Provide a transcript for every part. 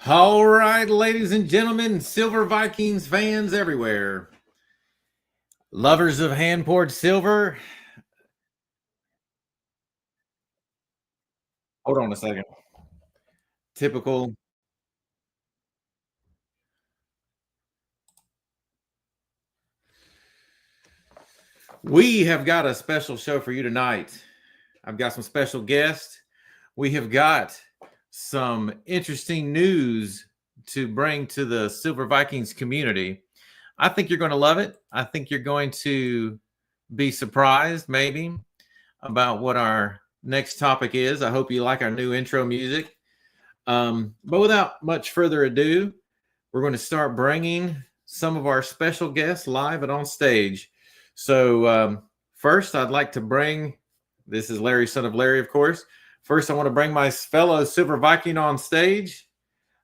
All right, ladies and gentlemen, Silver Vikings fans everywhere, lovers of hand poured silver. Hold on a second. Typical. We have got a special show for you tonight. I've got some special guests. We have got some interesting news to bring to the Silver Vikings community. I think you're going to love it. I think you're going to be surprised, maybe, about what our next topic is. I hope you like our new intro music. But without much further ado, we're going to start bringing some of our special guests live and on stage. So first, I'd like to bring, this is Larry, son of Larry, of course. First, I want to bring my fellow Silver Viking on stage,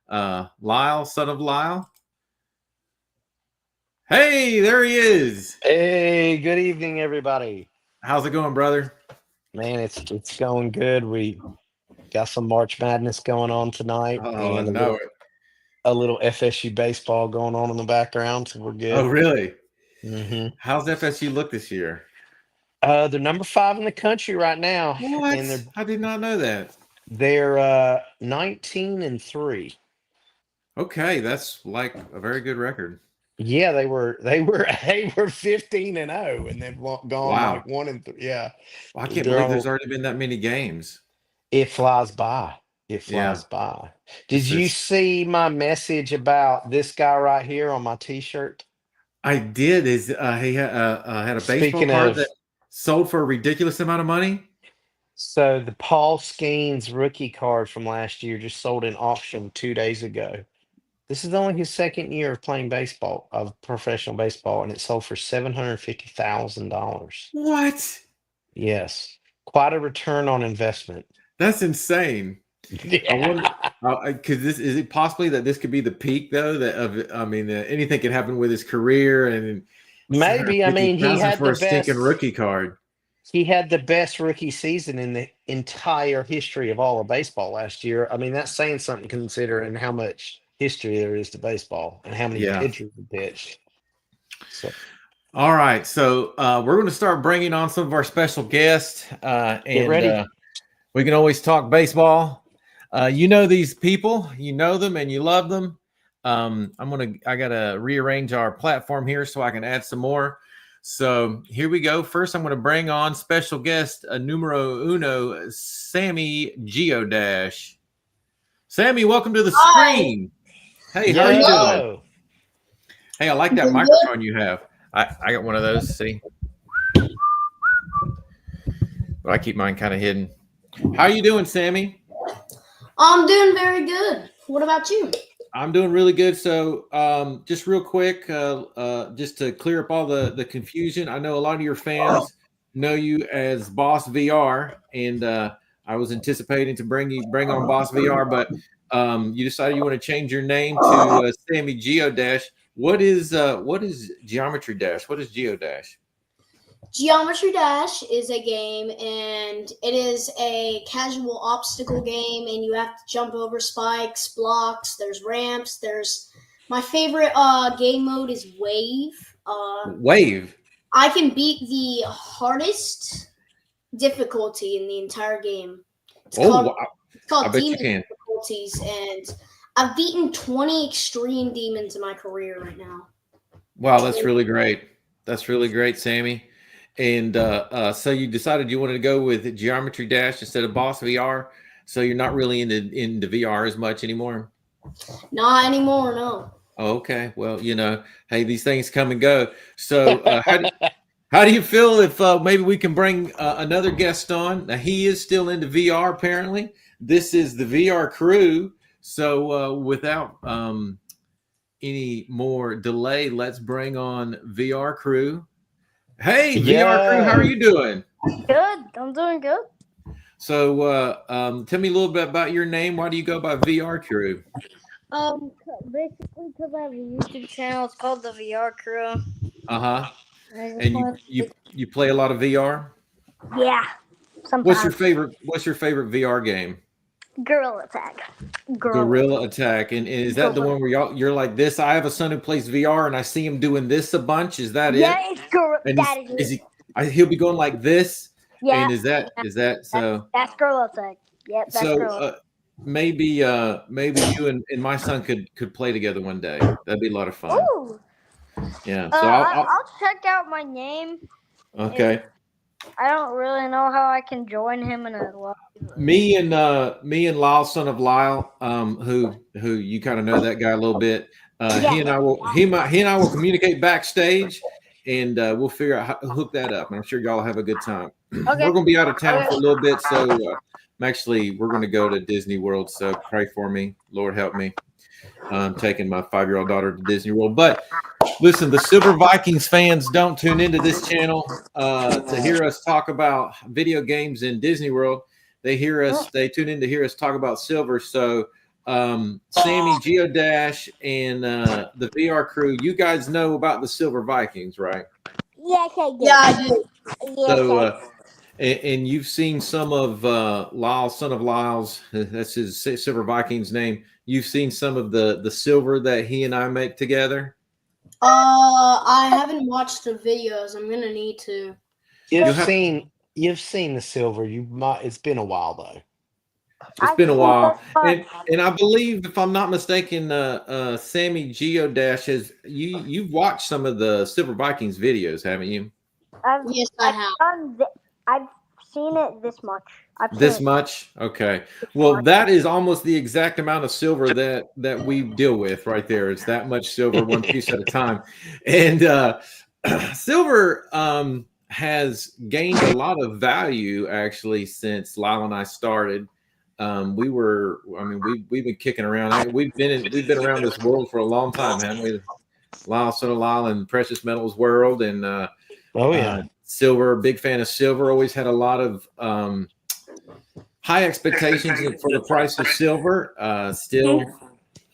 Lyle, son of Lyle. Hey, there he is. Hey, good evening, everybody. How's it going, brother? Man, it's going good. We got some March Madness going on tonight, Oh, and no. a little FSU baseball going on in the background, so we're good. Oh, really? Mm-hmm. How's FSU look this year? They're number 5 in the country right now. What? And I did not know that. they're 19-3. Okay, that's like a very good record. Yeah, they were 15-0, and they've gone Wow. like 1-3. Yeah, Well, I can't believe there's already been that many games. it flies by. It flies by. Did you see my message about this guy right here on my T-shirt? I did. He had a baseball card that sold for a ridiculous amount of money. So the Paul Skeens rookie card from last year just sold in auction 2 days ago. This is only his second year of playing baseball, of professional baseball, and it sold for $750,000. What? Yes, quite a return on investment. That's insane. Yeah. I wonder, is it possibly that this could be the peak though? Anything could happen with his career, and maybe. I mean, he had for a stinking rookie card. He had the best rookie season in the entire history of all of baseball last year. I mean, that's saying something considering how much history there is to baseball and how many pitchers he pitched. So. All right, so we're going to start bringing on some of our special guests, Get ready. We can always talk baseball. You know these people, you know them, and you love them. I got to rearrange our platform here so I can add some more. So here we go. First, I'm going to bring on special guest numero uno, SammyGeoDash. Sammy, welcome to the screen. Hey, how are you doing? Hey, I like that microphone you have. I got one of those. See, but I keep mine kind of hidden. How are you doing, Sammy? I'm doing very good. What about you? I'm doing really good. So just real quick, just to clear up all the confusion, I know a lot of your fans know you as Boss VR, and I was anticipating to bring on Boss VR, but you decided you want to change your name to SammyGeoDash. What is Geometry Dash? What is GeoDash? Geometry Dash is a game, and it is a casual obstacle game, and you have to jump over spikes, blocks, there's ramps, my favorite game mode is Wave. Wave? I can beat the hardest difficulty in the entire game. It's called Demon difficulties, and I've beaten 20 extreme demons in my career right now. Wow, that's really great. That's really great, Sammy. And so you decided you wanted to go with Geometry Dash instead of Boss VR. So you're not really into VR as much anymore? Not anymore, no. Oh, okay. Well, hey, these things come and go. So how do you feel if maybe we can bring another guest on? Now, he is still into VR, apparently. This is the VR crew. So without any more delay, let's bring on VR crew. Hey, VR crew, how are you doing? Good. I'm doing good. So tell me a little bit about your name. Why do you go by VR crew? Basically because I have a YouTube channel. It's called the VR crew. Uh-huh. And you play a lot of VR? Yeah. Sometimes. What's your favorite VR game? Gorilla Tag. Gorilla Attack. And is that the one where you're like this? I have a son who plays VR and I see him doing this a bunch. Is that Yeah, it? it's Gorilla. And That is is it. he'll be going like this? Yeah. And is that so? That's Gorilla Tag. Yep, that's So Gorilla. maybe you and my son could play together one day. That'd be a lot of fun. Ooh. Yeah. So I'll check out my name. okay. I don't really know how I can join him in a lobby. Me and Lyle, son of Lyle, who you kind of know that guy a little bit. He and I will communicate backstage, and we'll figure out how to hook that up. And I'm sure y'all have a good time. Okay. We're gonna be out of town for a little bit, so we're gonna go to Disney World. So pray for me, Lord help me. I'm taking my 5-year-old daughter to Disney World. But listen, the Silver Vikings fans don't tune into this channel to hear us talk about video games in Disney World. They tune in to hear us talk about Silver. So SammyGeoDash and the VR crew, you guys know about the Silver Vikings, right? Yes, I do. Yeah, I do. Yes, So and you've seen some of Lyle, son of Lyle's, that's his Silver Vikings name. You've seen some of the silver that he and I make together. I haven't watched the videos. I'm gonna need to. You've seen the silver. It's been a while though. It's been a while, and I believe, if I'm not mistaken, SammyGeoDash you've watched some of the Silver Vikings videos, haven't you? Yes, I have. I've seen it this much. This much? Okay. Well, that is almost the exact amount of silver that we deal with right there. It's that much silver, one piece at a time. And silver has gained a lot of value actually since Lyle and I started. We've been kicking around. We've been around this world for a long time, haven't we? Lyle, son of Lyle, and precious metals world, and silver. Big fan of silver. Always had a lot of high expectations for the price of silver. Still,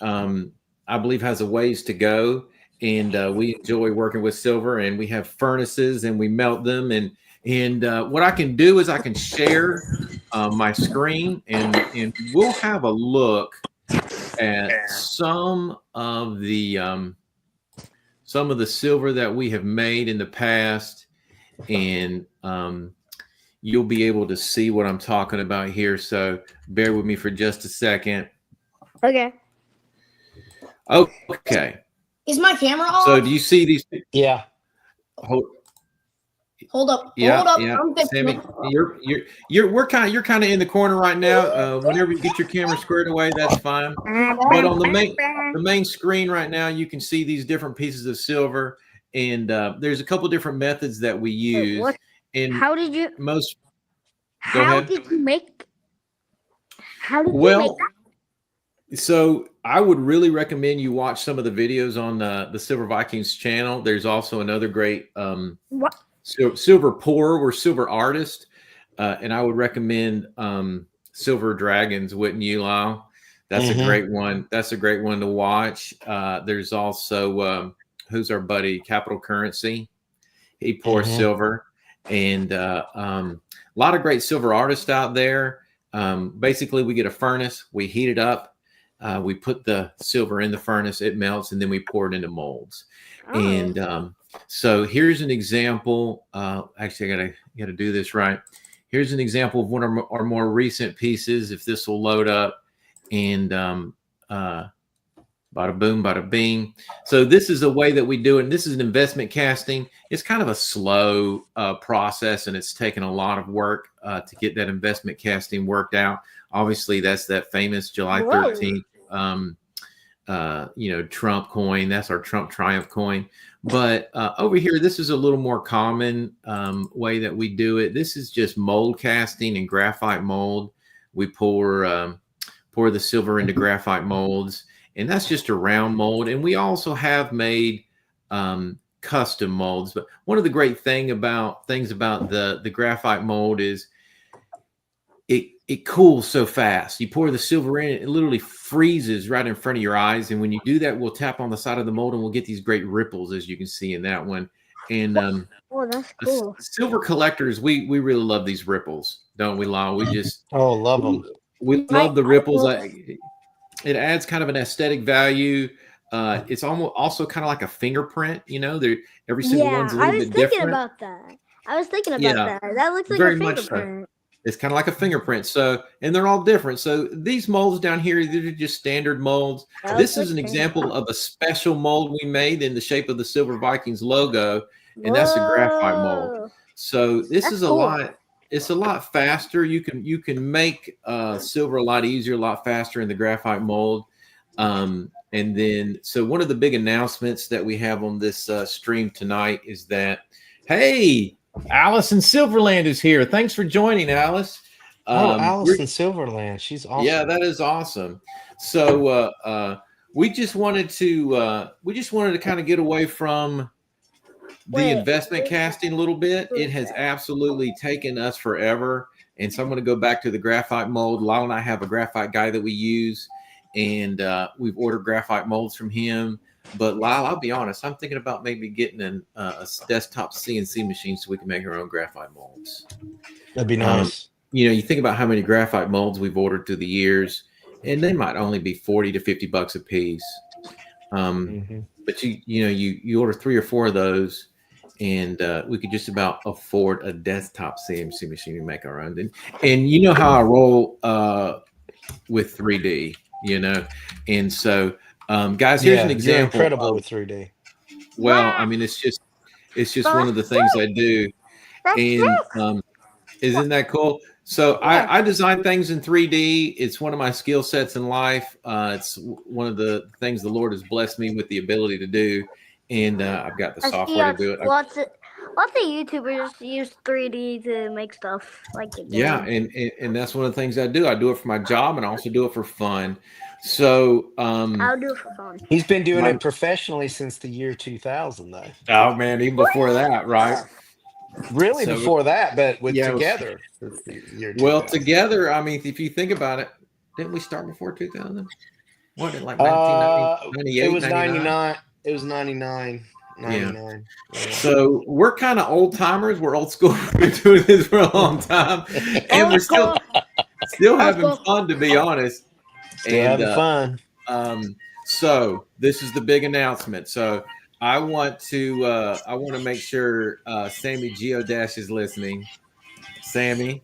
I believe has a ways to go, and we enjoy working with silver. And we have furnaces, and we melt them. And what I can do is I can share my screen, and we'll have a look at some of the silver that we have made in the past, and you'll be able to see what I'm talking about here. So bear with me for just a second. Okay. Okay. Is my camera off? So do you see these? Yeah. Hold up. Yeah, Hold up. yeah. I'm fixing Sammy, it. you're kind of in the corner right now. Whenever you get your camera squared away, that's fine. But on the main screen right now, you can see these different pieces of silver, and there's a couple different methods that we use. And How did you Go How ahead. did you make you make Well, so I would really recommend you watch some of the videos on the Silver Vikings channel. There's also another great what? silver pourer or silver artist, and I would recommend Silver Dragons, wouldn't you, Lyle? That's a great one. That's a great one to watch. There's also who's our buddy, Capital Currency. He pours silver, and a lot of great silver artists out there. Basically, we get a furnace, we heat it up, we put the silver in the furnace, it melts, and then we pour it into molds. And so here's an example. Actually, I gotta do this right. Here's an example of one of our more recent pieces. If this will load up, and bada boom, bada bing. So this is a way that we do it. And this is an investment casting. It's kind of a slow process, and it's taken a lot of work to get that investment casting worked out. Obviously, that's that famous July 13th, Trump coin. That's our Trump Triumph coin. But over here, this is a little more common way that we do it. This is just mold casting and graphite mold. We pour the silver into graphite molds, and that's just a round mold. And we also have made custom molds. But one of the great things about the graphite mold is it cools so fast. You pour the silver in, it literally freezes right in front of your eyes. And when you do that, we'll tap on the side of the mold and we'll get these great ripples, as you can see in that one. And that's cool. Silver collectors, we really love these ripples, don't we, Lyle? We just love them. We love the ripples. It adds kind of an aesthetic value. It's almost also kind of like a fingerprint. Every single one's a I little was bit thinking different. about that. I was thinking about Yeah, that. That looks like very a much so. fingerprint. It's kind of like a fingerprint. So, and they're all different. So these molds down here, they're just standard molds. Yeah, This let's is an look example of a special mold we made in the shape of the Silver Vikings logo, and that's a graphite mold. Whoa. So this That's is a cool. lot. It's a lot faster. You can make silver a lot easier, a lot faster in the graphite mold. And then, so one of the big announcements that we have on this stream tonight is that, hey, Alice in Silverland is here. Thanks for joining, Alice. Alice in Silverland. She's awesome. Yeah, that is awesome. So we just wanted to kind of get away from the investment casting a little bit. It has absolutely taken us forever. And so I'm going to go back to the graphite mold. Lyle and I have a graphite guy that we use, and we've ordered graphite molds from him. But Lyle, I'll be honest, I'm thinking about maybe getting a desktop CNC machine so we can make our own graphite molds. That'd be nice. You think about how many graphite molds we've ordered through the years, and they might only be $40 to $50 a piece. But you order 3 or 4 of those, and we could just about afford a desktop CNC machine to make our own. And you know how I roll with 3D, and so guys, here's an example. You're incredible with 3D. Well, I mean, it's just one of the things I do, and isn't that cool? So I design things in 3D. It's one of my skill sets in life. It's one of the things the Lord has blessed me with the ability to do, and I've got the software to do it. Lots of YouTubers use 3D to make stuff like the game. Yeah, and that's one of the things I do. I do it for my job, and I also do it for fun. So I'll do it for fun. He's been doing it professionally since the year 2000, though. Oh man, even before that, right? Really, So, before that, but with yeah, together. Well, together, I mean, if you think about it, didn't we start before 2000? What, in like 1998? It was 99. It was 99. 99. Yeah. So we're kind of old timers. We're old school. We've been doing this for a long time, and we're still having fun, to be honest. Having fun. So this is the big announcement. So I want to make sure SammyGeoDash is listening. Sammy,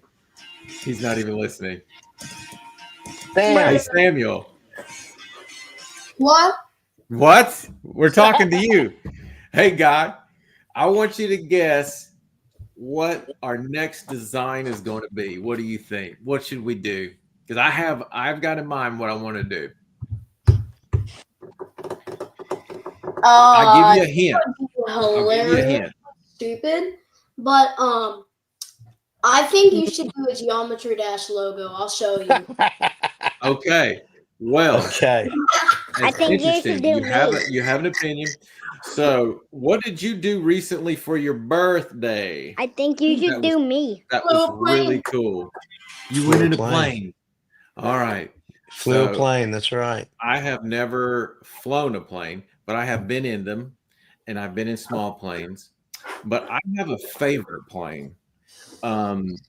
he's not even listening. Hey, Samuel. What? We're talking to you. Hey, guy, I want you to guess what our next design is going to be. What do you think? What should we do? Because I've got in mind what I want to do. I'll give you a hint. Hilarious, stupid, but I think you should do a Geometry Dash logo. I'll show you. Okay. Well. Okay. I think you should do you have an opinion. So, what did you do recently for your birthday? I think you should do me. That was really cool. You went in a plane. All right. Flew a plane. That's right. I have never flown a plane, but I have been in them, and I've been in small planes. But I have a favorite plane, and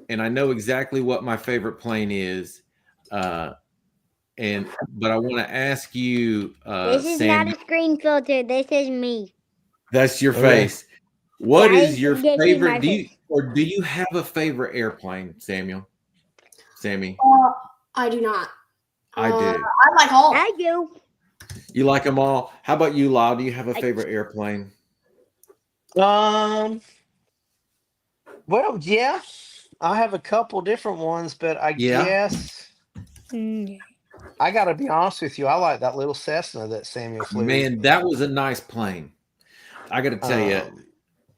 I know exactly what my favorite plane is. But I want to ask you, this is Sam, not a screen filter. This is me. That's your face. What is your favorite? Do you have a favorite airplane, Samuel? Sammy? I do not. I do. I like all. I do. You like them all? How about you, Lau? Do you have a favorite airplane? Well, yeah, I have a couple different ones, but I guess I got to be honest with you. I like that little Cessna that Samuel flew. Man, that was a nice plane. I got to tell you,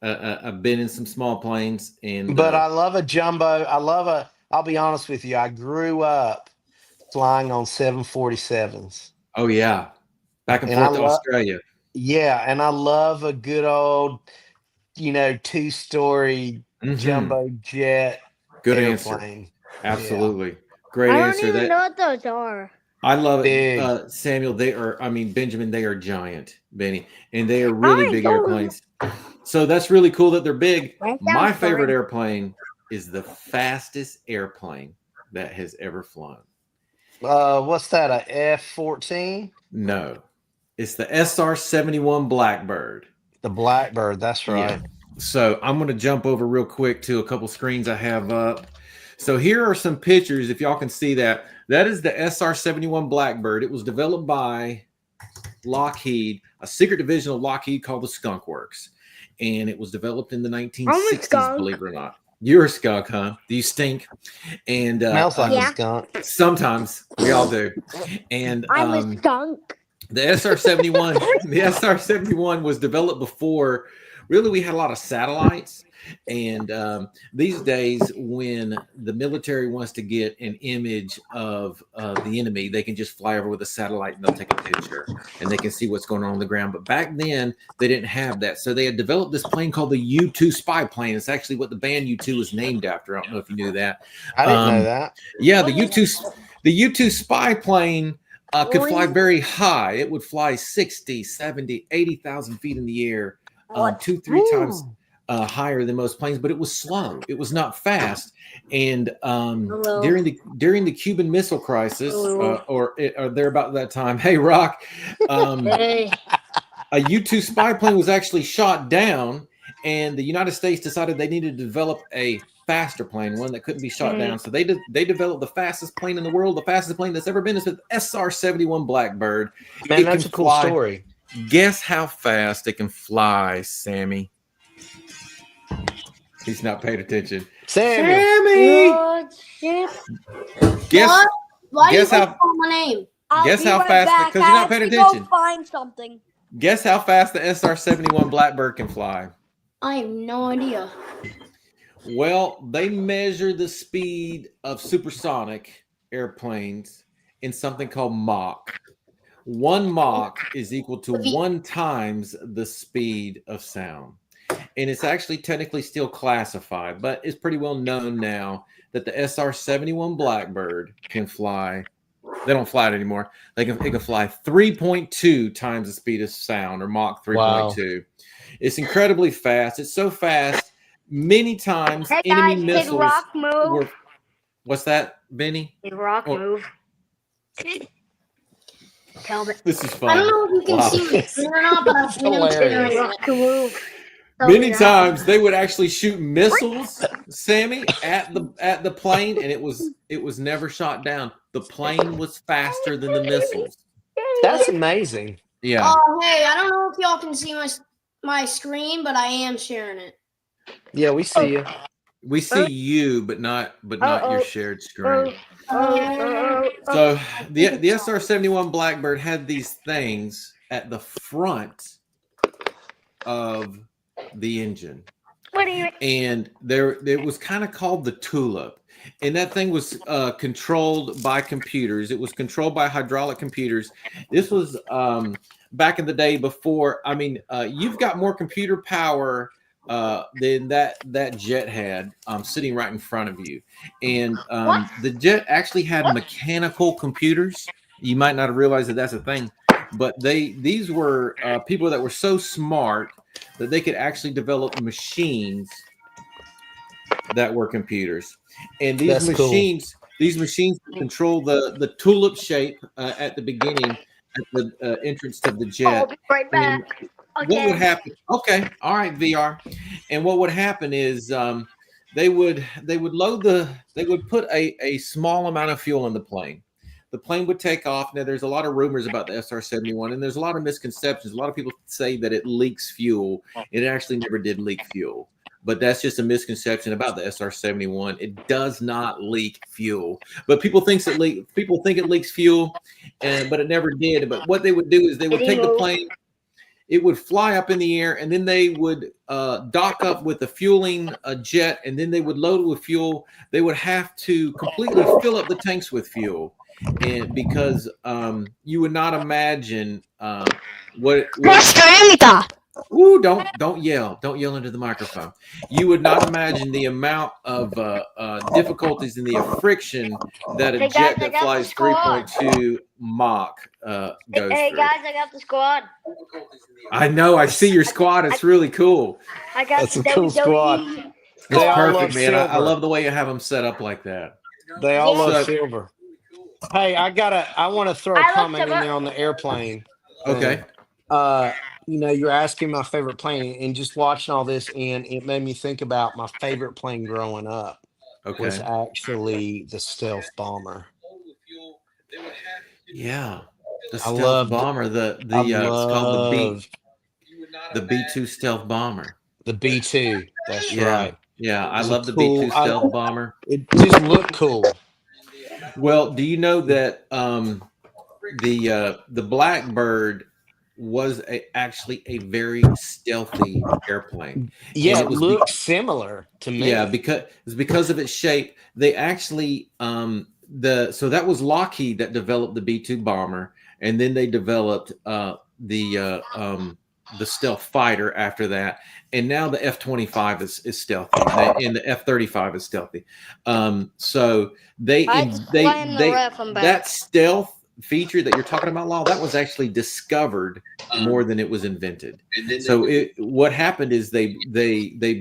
I've been in some small planes, but I love a jumbo. I'll be honest with you. I grew up flying on 747s. Oh yeah, back and forth to Australia. Yeah, and I love a good old, 2-story jumbo jet. Good airplane. Answer. Absolutely. Yeah. Great answer. I don't even know what those are. I love it. Samuel, Benjamin, they are giant, Benny, and they are really big airplanes. So that's really cool that they're big. My favorite airplane is the fastest airplane that has ever flown. What's that? A F-14? No, it's the SR-71 Blackbird. The Blackbird. That's right. Yeah. So I'm going to jump over real quick to a couple screens I have up. So here are some pictures. If y'all can see that, that is the SR-71 Blackbird. It was developed by Lockheed, a secret division of Lockheed called the Skunk Works. And it was developed in the 1960s, believe it or not. You're a skunk, huh? Do you stink? And Smells like Yeah. a skunk. sometimes we all do. And I'm a skunk. the SR-71, the SR-71 was developed before. Really, we had a lot of satellites, and these days, when the military wants to get an image of the enemy, they can just fly over with a satellite and they'll take a picture, and they can see what's going on the ground. But back then, they didn't have that, so they had developed this plane called the U-2 spy plane. It's actually what the band U2 was named after. I don't know if you knew that. I didn't know that. Yeah, the U2 spy plane could fly very high. It would fly 60, 70, 80,000 feet in the air. 2-3 times higher than most planes, but it was slow. It was not fast. And during the Cuban Missile Crisis, or there about that time, hey Rock, Hey. a U-2 spy plane was actually shot down, and the United States decided they needed to develop a faster plane, one that couldn't be shot down. So they developed the fastest plane in the world, the fastest plane that's ever been. Is the SR-71 Blackbird. Man, that's a cool story. Guess how fast it can fly, Sammy? He's not paying attention. Sammy! Oh, shit. Guess What? Why guess do you how- call my name? I'll Guess be how right fast- back. 'cause you're not I paying have to attention. Go find something. guess how fast the SR-71 Blackbird can fly. I have no idea. Well, they measure the speed of supersonic airplanes in something called Mach. 1 Mach is equal to 1 times the speed of sound. And it's actually technically still classified, but it's pretty well known now that the SR-71 Blackbird can fly. They don't fly it anymore. It can fly 3.2 times the speed of sound, or Mach 3.2. It's incredibly fast. It's so fast, many times Hey enemy guys, did missiles Rock move? were. What's that, Benny? Did Rock Oh. move? Tell me. This is I fun. don't know if you can Wow. see my screen or not, but I've seen him Hilarious. sharing Rock it. to move. Tell Many me that. times they would actually shoot missiles, Sammy, at the plane, and it was never shot down. The plane was faster than the missiles. That's amazing. Yeah. Oh, hey, I don't know if y'all can see my screen, but I am sharing it. Yeah, we see you. We see you, but not your shared screen. Oh. So the SR-71 Blackbird had these things at the front of the engine, What do you? and it was kind of called the Tulip, and that thing was controlled by computers. It was controlled by hydraulic computers. This was back in the day before. I mean, you've got more computer power than that jet had sitting right in front of you, and the jet actually had mechanical computers. You might not have realized that that's a thing, but these were people that were so smart that they could actually develop machines that were computers, and these machines control the tulip shape at the beginning, at the entrance to the jet. I'll be right back. What would happen? Okay, all right, VR. And what would happen is they would put a small amount of fuel in the plane. The plane would take off. Now, there's a lot of rumors about the SR-71, and there's a lot of misconceptions. A lot of people say that it leaks fuel. It actually never did leak fuel, but that's just a misconception about the SR-71. It does not leak fuel, but people think it leaks fuel, but it never did. But what they would do is they would take the plane. It would fly up in the air, and then they would dock up with the fueling jet, and then they would load it with fuel. They would have to completely fill up the tanks with fuel, and because you would not imagine what. Ooh, don't yell into the microphone. You would not imagine the amount of difficulties and the friction that a Hey, jet guys, I that got flies the squad. 3.2 Mach goes Hey through. guys, I got the squad. I know. I see your squad. It's really cool. I got That's the a cool WWE squad. It's They all perfect, love man. I silver. love the way you have them set up like that. They all love So, silver. Hey, I want to throw a I love comment in silver. there on the airplane okay. thing. You're asking my favorite plane, and just watching all this, and it made me think about my favorite plane growing up was Okay. actually the stealth bomber. Yeah. The I stealth loved, bomber, I it's called loved the B2 stealth bomber. the B2. That's Yeah. right. Yeah, It I was a love the B2 cool. stealth bomber. It just looked cool. Well, do you know that the Blackbird was actually a very stealthy airplane, and Yeah, it it was looked similar to yeah, me. because it's because of its shape. They actually so that was Lockheed that developed the B2 bomber, and then they developed the stealth fighter after that, and now the F-25 is stealthy, and the F-35 is stealthy. So I just blame the ref. I'm that back. stealth feature that you're talking about, Law, that was actually discovered more than it was invented. So what happened is they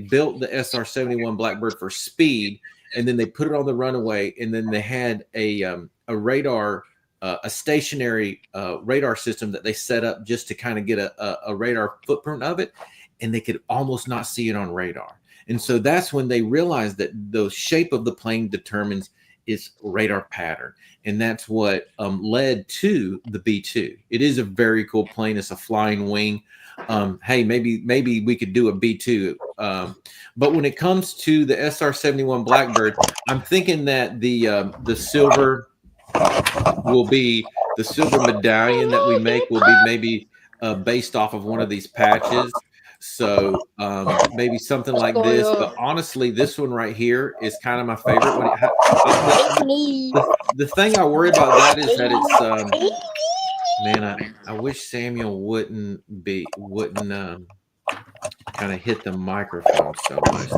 built the SR-71 Blackbird for speed, and then they put it on the runaway, and then they had a radar, a stationary radar system that they set up just to kind of get a radar footprint of it, and they could almost not see it on radar. And so that's when they realized that the shape of the plane determines its radar pattern, and that's what led to the B2. It is a very cool plane. It's a flying wing. Hey, maybe we could do a B2. But when it comes to the SR-71 Blackbird, I'm thinking that the silver will be the silver medallion that we make will be maybe based off of one of these patches. So maybe something like this. But honestly, this one right here is kind of my favorite. The thing I worry about that is that it's man, I wish Samuel wouldn't kind of hit the microphone so much.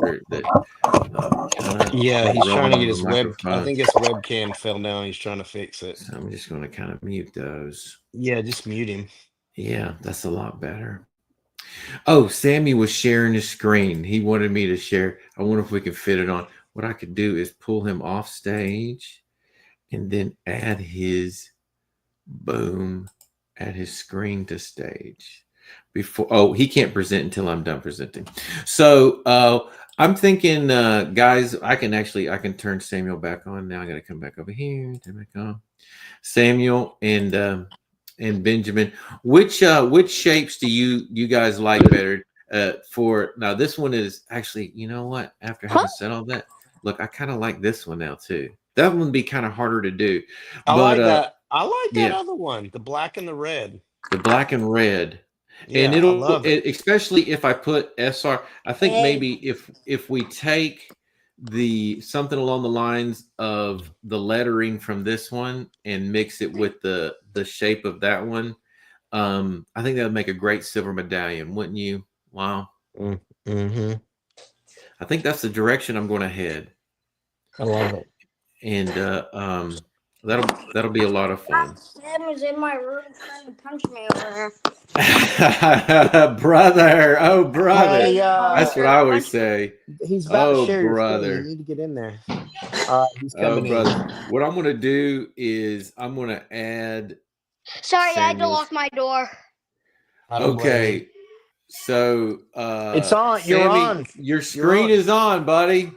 Yeah, he's trying rubbing to on get the his web. I microphone. think his webcam fell down. He's trying to fix it. So I'm just going to kind of mute those. Yeah, just mute him. Yeah, that's a lot better. Oh, Sammy was sharing his screen. He wanted me to share. I wonder if we can fit it on. What I could do is pull him off stage and then add his screen to stage before. Oh, he can't present until I'm done presenting. So I'm thinking, guys, I can turn Samuel back on. Now I got to come back over here. Turn back on. Samuel and Benjamin, which shapes do you guys like better? For now, this one is actually, you know what? After having said all that, look, I kind of like this one now too. That one would be kind of harder to do, I but like that. I like that yeah, other one, the black and the red. the black and red, and Yeah, I love it. especially if I put SR. I think maybe if we take the something along the lines of the lettering from this one and mix it with the shape of that one, I think that would make a great silver medallion, wouldn't you? Wow. Mm-hmm. I think that's the direction I'm going to head, I love it. and that'll be a lot of fun. Sam was in my room trying to punch me over Brother, oh brother, Hey, that's what I always say. he's about to Oh share your screen. You brother, need to get in there. All right, he's oh coming brother. in. What I'm going to do is I'm going to add. Sorry, I had to Samuel's- lock my door. I don't blame him. Okay, so It's on. You're Sammy, on. your screen is on, buddy.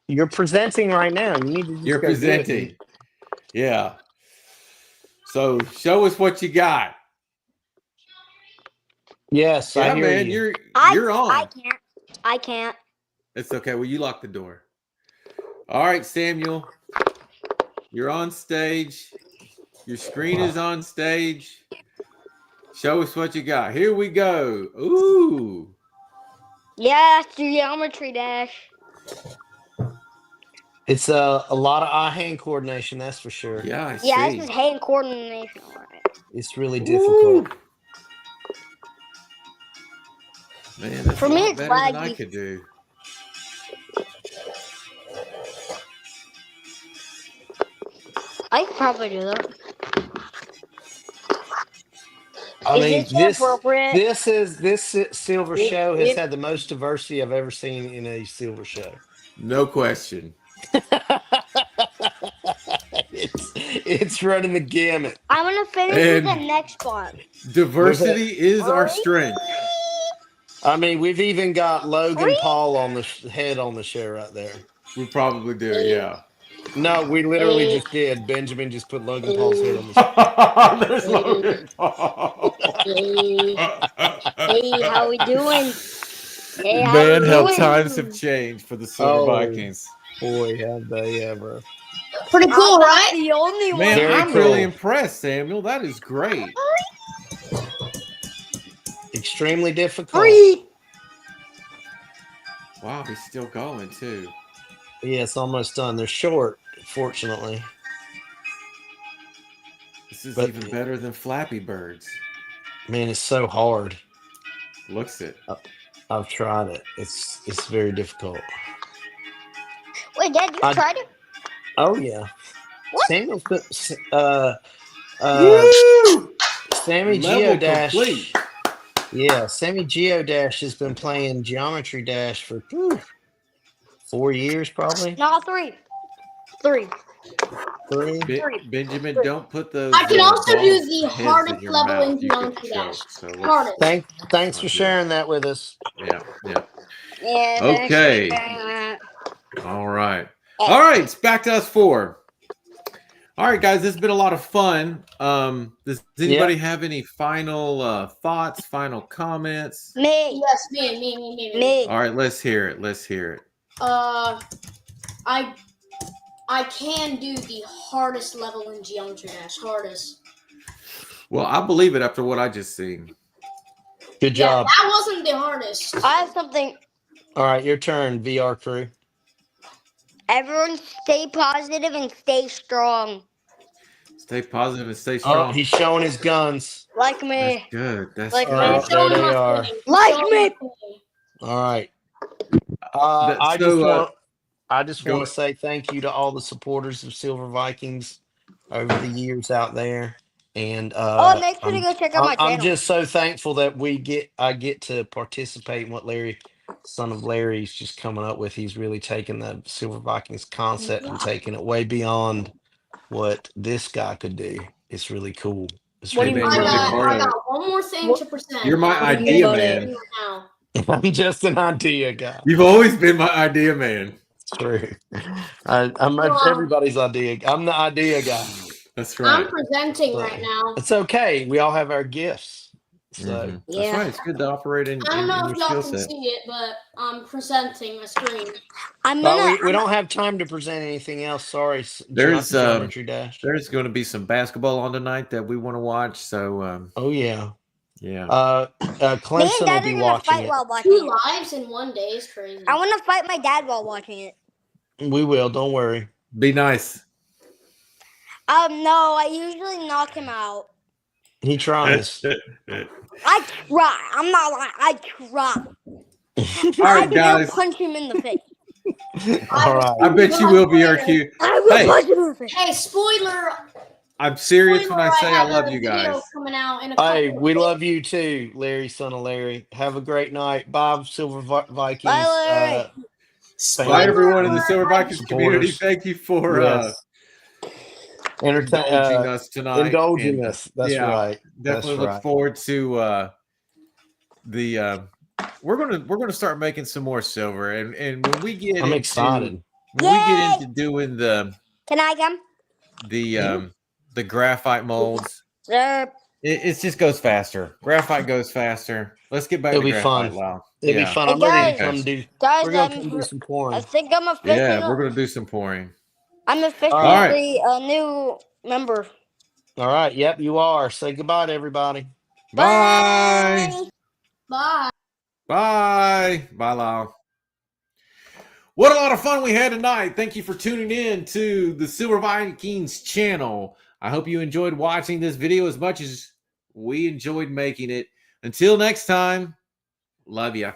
You're presenting right now. You need to just You're go do it. presenting. Yeah. So show us what you got. Yes, Yeah, I hear man, you. you're on. I can't. It's okay. Well, you lock the door. All right, Samuel. You're on stage. Your screen is on stage. Show us what you got. Here we go. Ooh. Yeah, it's geometry dash. It's a lot of eye-hand coordination, that's for sure. Yeah, I Yeah, see. this is hand coordination. It's really difficult. Ooh. Man, that's For a me, lot it's better than I laggy. could do. I could probably do that. I mean, Is it appropriate? this silver show has had the most diversity I've ever seen in a silver show. No question. It's running the gamut. I'm gonna finish with the And- next one. Diversity is our strength. I mean, we've even got Logan Paul on the head on the show right there. We probably do, yeah. No, we literally just did. Benjamin just put Logan Paul's head on the show. There's Logan Paul. Hey, how we doing? Hey, how Man, we how doing? times have changed for the Silver Oh. Vikings. Boy, have they ever. Pretty cool, I'm not right? the only one. Man, Very I'm really cool. impressed, Samuel. That is great. Extremely difficult. Wow, he's still going too. Yeah, it's almost done. They're short, fortunately. This is But- even better than Flappy Birds. Man, it's so hard. Looks it. I've tried it. It's very difficult. Wait, Dad, you I- tried it? Oh yeah. What? Samuel put Woo! Sammy Level Geodash. complete. Yeah, Sammy Geodash has been playing Geometry Dash for 4 years, probably. No, 3. 3. 3. Benjamin, don't put those. I can also do balls' the heads in hardest your level mouth. in You could Geometry Dash. choke, so let's- Hardest. Thanks for sharing that with us. Yeah, yeah. Yeah. Okay. All right. All right. It's back to us 4. All right, guys. This has been a lot of fun. Does anybody have any final thoughts, final comments? Me. Yes, me. All right. Let's hear it. Let's hear it. I can do the hardest level in Geometry Dash. Hardest. Well, I believe it after what I just seen. Good Yeah, job. that wasn't the hardest. I have something. All right, your turn, VR crew. Everyone stay positive and stay strong. Stay positive and stay Oh, strong. he's showing his guns. Like That's me. good. That's Like good. me. I'm showing There they my are. feelings. Like Showing me. my feelings. All right. That- I just go want to say thank you to all the supporters of Silver Vikings over the years out there. And Oh, make sure to go check out my I'm channel. just so thankful that I get to participate in what son of Larry's just coming up with. He's really taken the Silver Vikings concept and taking it way beyond what this guy could do. It's really cool. It's What do really you I mean? cool. got one more thing to present. You're my I'm idea gonna man. do it now. I'm just an idea guy. You've always been my idea man. It's true. I'm everybody's idea. I'm the idea guy. That's I'm right. presenting right now. It's okay. We all have our gifts. So Mhm. That's Yeah. right. It's good to operate in, I don't know in if your y'all skill can set. see it, but I'm presenting a screen. I'm well, gonna. we don't have time to present anything else. Sorry. There's, Geometry Dash. There's going to be some basketball on tonight that we want to watch. So, Oh yeah. yeah. Me and Clemson will Dad be are gonna watching fight it. while watching 2 it. lives in one day is crazy. I want to fight my dad while watching it. We will. Don't worry. Be nice. No, I usually knock him out. He tries. I try. I'm not lying. I try. All right, I will guys. punch him in the face. All right. I bet you will, BRQ. I will Hey. punch him in the face. Hey, spoiler! I'm serious when I say I have love a you video guys. Coming out in a Hey, couple we of love you too, Larry, son of Larry. Have a great night. Bye, Silver Vikings. Bye, Larry. days. Bye, Spoiler everyone in the alert, Silver Vikings community. Supporters. Thank you for Yes. indulging us tonight. Indulging And, us. That's yeah, right. Definitely That's look right. forward to the. We're gonna start making some more silver, and when we get I'm excited. when we Yay! get into doing Can I come? the graphite molds, Sir. it just goes faster. Graphite goes faster. Let's get back It'll to be graphite, fun. Lau. It'll Yeah. be fun. Hey, I'm ready to guys. come do. Guys, We're gonna come do some I pouring. think I'm officially. Yeah, we're gonna do some pouring. I'm officially All right. a new member. All right. Yep, you are. Say goodbye to everybody. Bye. Bye. Bye. Bye, Lau. What a lot of fun we had tonight. Thank you for tuning in to the Silver Vikings channel. I hope you enjoyed watching this video as much as we enjoyed making it. Until next time, love ya.